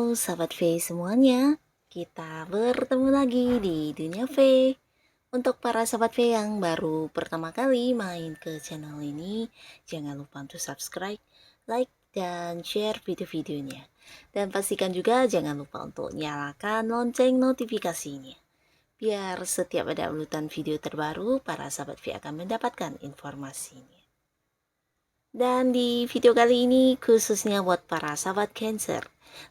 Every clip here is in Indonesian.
Halo sahabat V semuanya, kita bertemu lagi di Dunia V. Untuk para sahabat V yang baru pertama kali main ke channel ini, jangan lupa untuk subscribe, like, dan share video-videonya. Dan pastikan juga jangan lupa untuk nyalakan lonceng notifikasinya. Biar setiap ada uploadan video terbaru, para sahabat V akan mendapatkan informasinya. Dan di video kali ini khususnya buat para sahabat Cancer.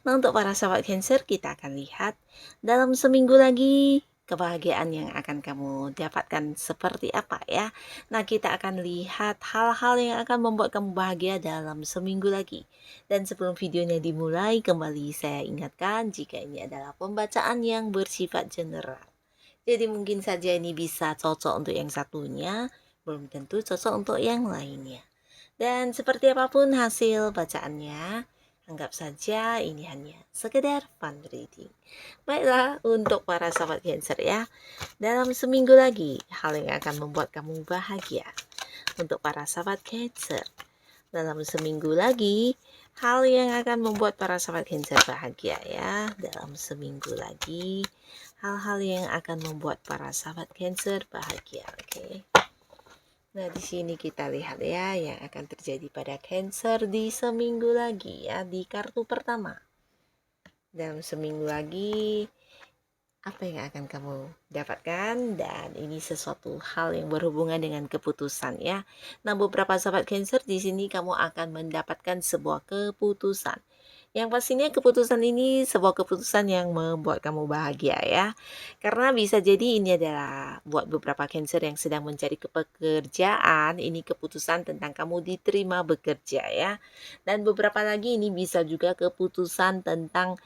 Nah, untuk para sahabat Cancer, kita akan lihat dalam seminggu lagi kebahagiaan yang akan kamu dapatkan seperti apa ya. Nah, kita akan lihat hal-hal yang akan membuat kamu bahagia dalam seminggu lagi. Dan sebelum videonya dimulai, kembali saya ingatkan jika ini adalah pembacaan yang bersifat general. Jadi mungkin saja ini bisa cocok untuk yang satunya, belum tentu cocok untuk yang lainnya. Dan seperti apapun hasil bacaannya, anggap saja ini hanya sekedar fun reading. Baiklah, untuk para sahabat Cancer ya, dalam seminggu lagi hal yang akan membuat kamu bahagia. Untuk para sahabat Cancer, dalam seminggu lagi hal yang akan membuat para sahabat Cancer bahagia ya. Dalam seminggu lagi hal-hal yang akan membuat para sahabat Cancer bahagia, oke? Nah, di sini kita lihat ya yang akan terjadi pada Cancer di seminggu lagi ya, di kartu pertama. Dalam seminggu lagi apa yang akan kamu dapatkan, dan ini sesuatu hal yang berhubungan dengan keputusan ya. Nah, beberapa sahabat Cancer di sini kamu akan mendapatkan sebuah keputusan. Yang pastinya keputusan ini sebuah keputusan yang membuat kamu bahagia ya. Karena bisa jadi ini adalah buat beberapa Cancer yang sedang mencari pekerjaan, ini keputusan tentang kamu diterima bekerja ya. Dan beberapa lagi ini bisa juga keputusan tentang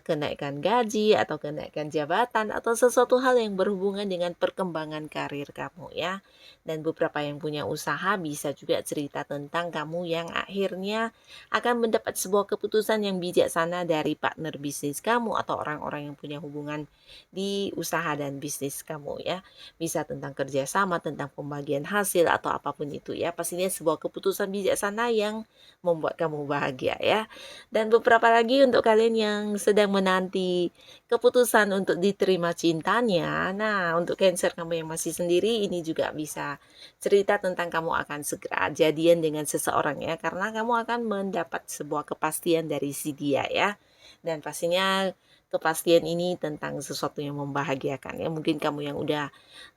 kenaikan gaji atau kenaikan jabatan atau sesuatu hal yang berhubungan dengan perkembangan karir kamu ya. Dan beberapa yang punya usaha bisa juga cerita tentang kamu yang akhirnya akan mendapat sebuah keputusan yang bijaksana dari partner bisnis kamu atau orang-orang yang punya hubungan di usaha dan bisnis kamu ya. Bisa tentang kerjasama, tentang pembagian hasil atau apapun itu ya. Pastinya sebuah keputusan bijaksana yang membuat kamu bahagia ya. Dan beberapa lagi untuk kalian yang sedang menanti keputusan untuk diterima cintanya. Nah, untuk Cancer kamu yang masih sendiri, ini juga bisa cerita tentang kamu akan segera jadian dengan seseorang ya, karena kamu akan mendapat sebuah kepastian dari si dia ya. Dan pastinya kepastian ini tentang sesuatu yang membahagiakan ya. Mungkin kamu yang udah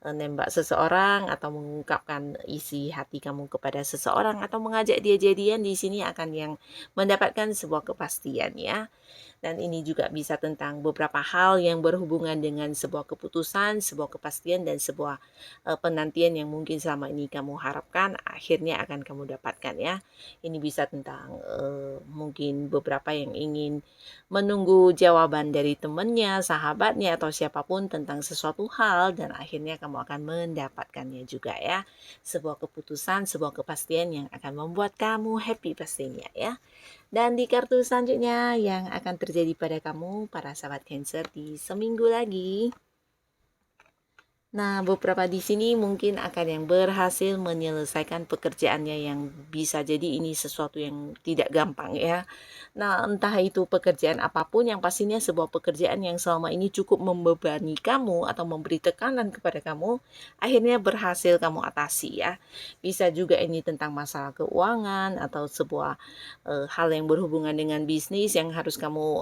nembak seseorang atau mengungkapkan isi hati kamu kepada seseorang atau mengajak dia jadian, di sini akan yang mendapatkan sebuah kepastian ya. Dan ini juga bisa tentang beberapa hal yang berhubungan dengan sebuah keputusan, sebuah kepastian, dan sebuah penantian yang mungkin selama ini kamu harapkan akhirnya akan kamu dapatkan ya. Ini bisa tentang mungkin beberapa yang ingin menunggu jawaban dari temannya, sahabatnya, atau siapapun tentang sesuatu hal, dan akhirnya kamu akan mendapatkannya juga ya. Sebuah keputusan, sebuah kepastian yang akan membuat kamu happy pastinya ya. Dan di kartu selanjutnya yang akan terjadi pada kamu, para sahabat Cancer, di seminggu lagi. Nah, beberapa di sini mungkin akan yang berhasil menyelesaikan pekerjaannya, yang bisa jadi ini sesuatu yang tidak gampang ya. Nah, entah itu pekerjaan apapun, yang pastinya sebuah pekerjaan yang selama ini cukup membebani kamu atau memberi tekanan kepada kamu, akhirnya berhasil kamu atasi ya. Bisa juga ini tentang masalah keuangan atau sebuah hal yang berhubungan dengan bisnis yang harus kamu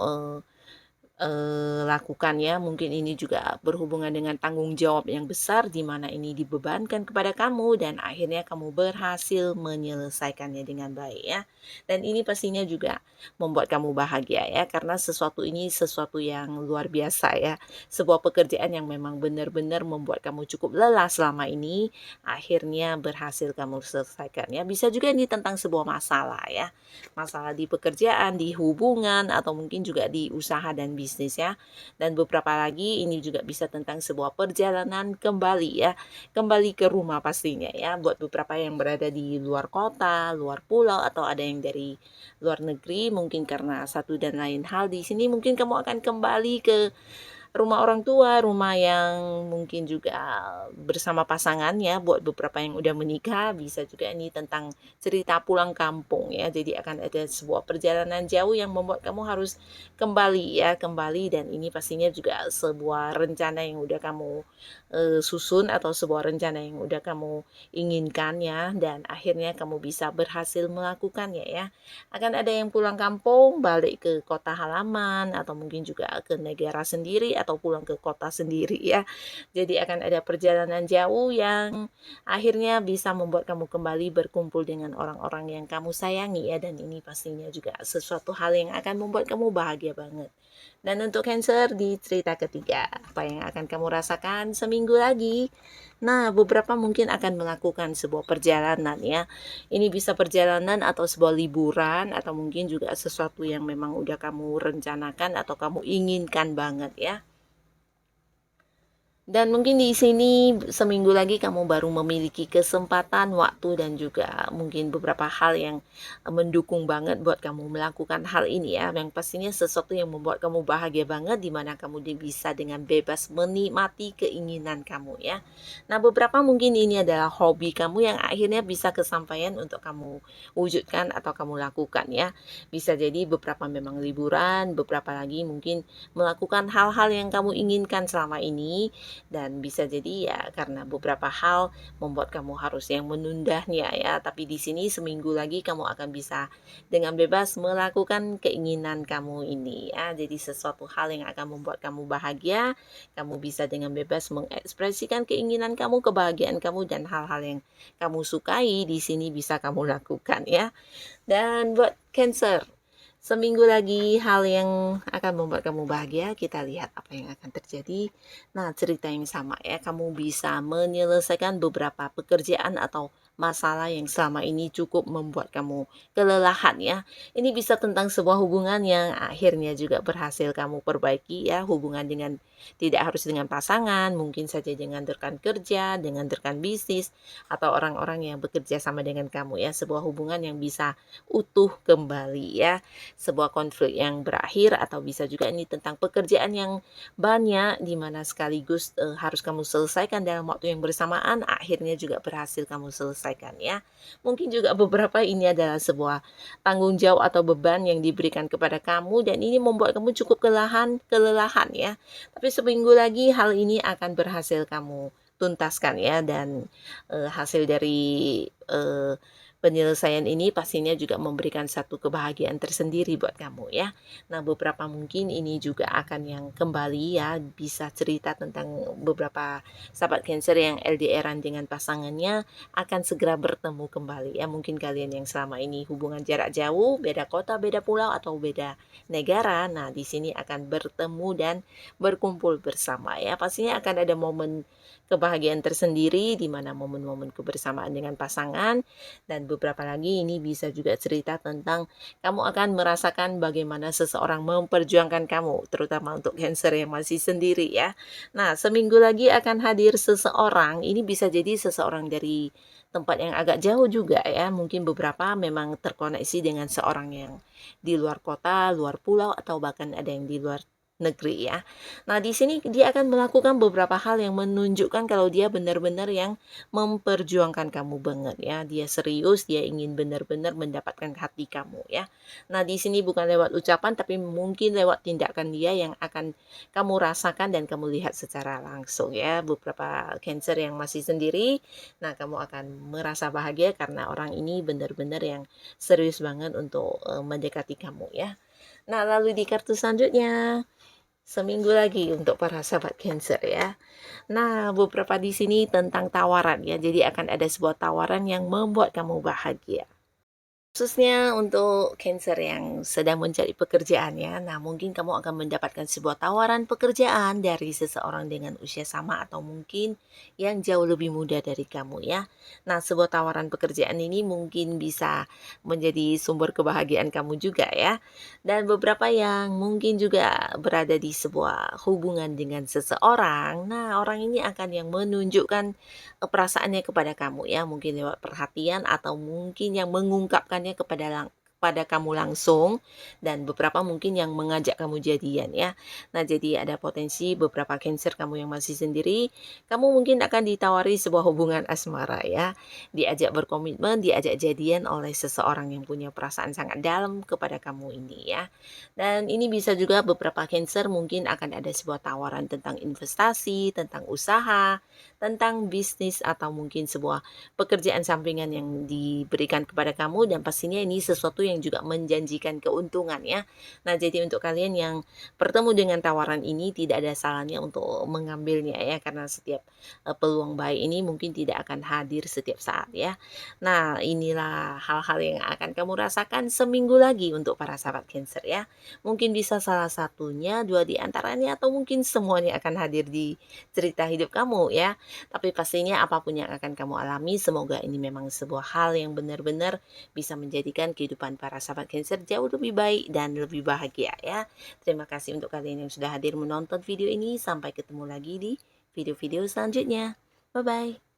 lakukan ya. Mungkin ini juga berhubungan dengan tanggung jawab yang besar, di mana ini dibebankan kepada kamu dan akhirnya kamu berhasil menyelesaikannya dengan baik ya. Dan ini pastinya juga membuat kamu bahagia ya, karena sesuatu ini sesuatu yang luar biasa ya. Sebuah pekerjaan yang memang benar-benar membuat kamu cukup lelah selama ini, akhirnya berhasil kamu selesaikan ya. Bisa juga ini tentang sebuah masalah ya. Masalah di pekerjaan, di hubungan, atau mungkin juga di usaha dan bisnis ya. Dan beberapa lagi ini juga bisa tentang sebuah perjalanan kembali ya, kembali ke rumah pastinya ya. Buat beberapa yang berada di luar kota, luar pulau, atau ada yang dari luar negeri, mungkin karena satu dan lain hal, di sini mungkin kamu akan kembali ke rumah orang tua, rumah yang mungkin juga bersama pasangannya. Buat beberapa yang udah menikah, bisa juga ini tentang cerita pulang kampung ya. Jadi akan ada sebuah perjalanan jauh yang membuat kamu harus kembali ya, kembali, dan ini pastinya juga sebuah rencana yang udah kamu susun, atau sebuah rencana yang udah kamu inginkan ya, dan akhirnya kamu bisa berhasil melakukannya ya. Akan ada yang pulang kampung, balik ke kota halaman, atau mungkin juga ke negara sendiri, atau pulang ke kota sendiri ya. Jadi akan ada perjalanan jauh yang akhirnya bisa membuat kamu kembali berkumpul dengan orang-orang yang kamu sayangi ya, dan ini pastinya juga sesuatu hal yang akan membuat kamu bahagia banget. Dan untuk Cancer di cerita ketiga, apa yang akan kamu rasakan seminggu lagi? Nah, beberapa mungkin akan melakukan sebuah perjalanan ya. Ini bisa perjalanan atau sebuah liburan, atau mungkin juga sesuatu yang memang udah kamu rencanakan atau kamu inginkan banget ya. Dan mungkin di sini seminggu lagi kamu baru memiliki kesempatan, waktu, dan juga mungkin beberapa hal yang mendukung banget buat kamu melakukan hal ini ya. Yang pastinya sesuatu yang membuat kamu bahagia banget, dimana kamu bisa dengan bebas menikmati keinginan kamu ya. Nah, beberapa mungkin ini adalah hobi kamu yang akhirnya bisa kesampaian untuk kamu wujudkan atau kamu lakukan ya. Bisa jadi beberapa memang liburan, beberapa lagi mungkin melakukan hal-hal yang kamu inginkan selama ini, dan bisa jadi ya karena beberapa hal membuat kamu harus yang menundanya ya, tapi di sini seminggu lagi kamu akan bisa dengan bebas melakukan keinginan kamu ini ya. Jadi sesuatu hal yang akan membuat kamu bahagia, kamu bisa dengan bebas mengekspresikan keinginan kamu, kebahagiaan kamu, dan hal-hal yang kamu sukai di sini bisa kamu lakukan ya. Dan buat Cancer, seminggu lagi hal yang akan membuat kamu bahagia, kita lihat apa yang akan terjadi. Nah, cerita yang sama ya, kamu bisa menyelesaikan beberapa pekerjaan atau masalah yang selama ini cukup membuat kamu kelelahan ya. Ini bisa tentang sebuah hubungan yang akhirnya juga berhasil kamu perbaiki ya, hubungan dengan tidak harus dengan pasangan, mungkin saja dengan rekan kerja, dengan rekan bisnis, atau orang-orang yang bekerja sama dengan kamu ya, sebuah hubungan yang bisa utuh kembali ya, sebuah konflik yang berakhir, atau bisa juga ini tentang pekerjaan yang banyak di mana sekaligus harus kamu selesaikan dalam waktu yang bersamaan, akhirnya juga berhasil kamu selesaikan ya. Mungkin juga beberapa ini adalah sebuah tanggung jawab atau beban yang diberikan kepada kamu, dan ini membuat kamu cukup kelelahan ya. Tapi seminggu lagi hal ini akan berhasil kamu tuntaskan ya, dan hasil dari penyelesaian ini pastinya juga memberikan satu kebahagiaan tersendiri buat kamu ya. Nah, beberapa mungkin ini juga akan yang kembali ya, bisa cerita tentang beberapa sahabat Cancer yang LDRan dengan pasangannya akan segera bertemu kembali ya. Mungkin kalian yang selama ini hubungan jarak jauh, beda kota, beda pulau, atau beda negara, nah di sini akan bertemu dan berkumpul bersama ya. Pastinya akan ada momen kebahagiaan tersendiri, di mana momen-momen kebersamaan dengan pasangan. Dan beberapa lagi ini bisa juga cerita tentang kamu akan merasakan bagaimana seseorang memperjuangkan kamu, terutama untuk Cancer yang masih sendiri ya. Nah, seminggu lagi akan hadir seseorang, ini bisa jadi seseorang dari tempat yang agak jauh juga ya. Mungkin beberapa memang terkoneksi dengan seorang yang di luar kota, luar pulau, atau bahkan ada yang di luar negeri ya. Nah, di sini dia akan melakukan beberapa hal yang menunjukkan kalau dia benar-benar yang memperjuangkan kamu banget ya. Dia serius, dia ingin benar-benar mendapatkan hati kamu ya. Nah, di sini bukan lewat ucapan, tapi mungkin lewat tindakan dia yang akan kamu rasakan dan kamu lihat secara langsung ya. Beberapa Cancer yang masih sendiri, nah kamu akan merasa bahagia karena orang ini benar-benar yang serius banget untuk mendekati kamu ya. Nah, lalu di kartu selanjutnya, seminggu lagi untuk para sahabat Cancer ya. Nah, beberapa di sini tentang tawaran ya. Jadi akan ada sebuah tawaran yang membuat kamu bahagia. Khususnya untuk Cancer yang sedang mencari pekerjaan ya. Nah, mungkin kamu akan mendapatkan sebuah tawaran pekerjaan dari seseorang dengan usia sama, atau mungkin yang jauh lebih muda dari kamu ya. Nah, sebuah tawaran pekerjaan ini mungkin bisa menjadi sumber kebahagiaan kamu juga ya. Dan beberapa yang mungkin juga berada di sebuah hubungan dengan seseorang. Nah, orang ini akan yang menunjukkan perasaannya kepada kamu ya, mungkin lewat perhatian, atau mungkin yang mengungkapkannya pada kamu langsung dan beberapa mungkin yang mengajak kamu jadian ya. Nah, jadi ada potensi beberapa Cancer kamu yang masih sendiri, kamu mungkin akan ditawari sebuah hubungan asmara ya. Diajak berkomitmen, diajak jadian oleh seseorang yang punya perasaan sangat dalam kepada kamu ini ya. Dan ini bisa juga beberapa Cancer mungkin akan ada sebuah tawaran tentang investasi, tentang usaha, tentang bisnis atau mungkin sebuah pekerjaan sampingan yang diberikan kepada kamu dan pastinya ini sesuatu yang juga menjanjikan keuntungan ya. Nah, jadi untuk kalian yang bertemu dengan tawaran ini tidak ada salahnya untuk mengambilnya ya karena setiap peluang baik ini mungkin tidak akan hadir setiap saat ya. Nah, inilah hal-hal yang akan kamu rasakan seminggu lagi untuk para sahabat Cancer ya. Mungkin bisa salah satunya, dua di antaranya atau mungkin semuanya akan hadir di cerita hidup kamu ya. Tapi pastinya apapun yang akan kamu alami, semoga ini memang sebuah hal yang benar-benar bisa menjadikan kehidupan para sahabat Cancer jauh lebih baik dan lebih bahagia ya. Terima kasih untuk kalian yang sudah hadir menonton video ini. Sampai ketemu lagi di video-video selanjutnya. Bye-bye.